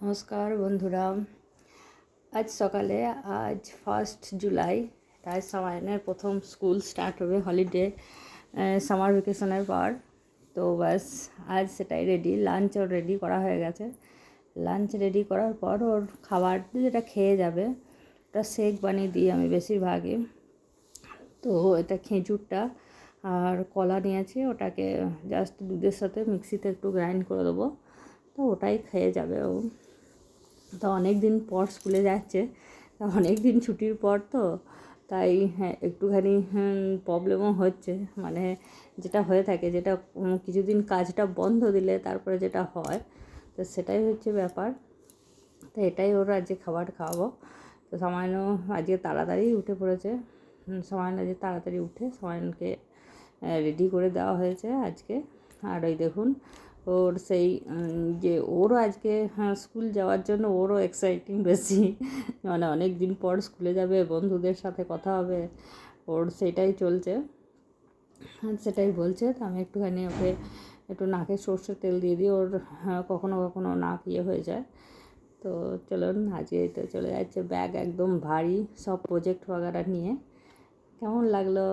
নমস্কার বন্ধুরা। আজ সকালে আজ 1 জুলাই, তাই সামায়নের প্রথম স্কুল স্টার্ট হবে হলিডে সামার ভ্যাকেশনের পর। তো ব্যাস আজ সেটাই রেডি, লাঞ্চও রেডি করা হয়ে গেছে। লাঞ্চ রেডি করার পর ওর খাবার যেটা খেয়ে যাবে ওটা শেক বানিয়ে দিই আমি বেশিরভাগই। তো এটা খেজুরটা আর কলা নিয়েছি, ওটাকে জাস্ট দুধের সাথে মিক্সিতে একটু গ্রাইন্ড করে দেবো, তো ওটাই খেয়ে যাবে ও। তো অনেক দিন পর স্কুলে যাচ্ছে, অনেক দিন ছুটির পর, তো তাই হ্যাঁ একটুখানি প্রবলেমও হচ্ছে, মানে যেটা হয়ে থাকে, যেটা কিছুদিন কাজটা বন্ধ দিলে তারপরে যেটা হয়, তো সেটাই হচ্ছে ব্যাপার। তো এটাই ওর আজকে খাবার খাওয়াবো। তো সামান্য আজকে তাড়াতাড়ি উঠে পড়েছে, সামান্য আজকে তাড়াতাড়ি উঠে সামান্যকে রেডি করে দেওয়া হয়েছে আজকে। আর ওই দেখুন ওর সেই যে ওরও আজকে স্কুল যাওয়ার জন্য ওরও এক্সাইটিং বেশি, মানে অনেক দিন পর স্কুলে যাবে, বন্ধুদের সাথে কথা হবে, ওর সেটাই চলছে, সেটাই বলছে। তো আমি একটুখানি ওকে একটু নাকে সর্ষের তেল দিয়ে দিই, ওর কখনো কখনো নাক হয়ে যায়। তো চলুন আজকে তো চলে যাচ্ছে, ব্যাগ একদম ভারী, সব প্রজেক্ট वगैरह নিয়ে। কেমন লাগলো?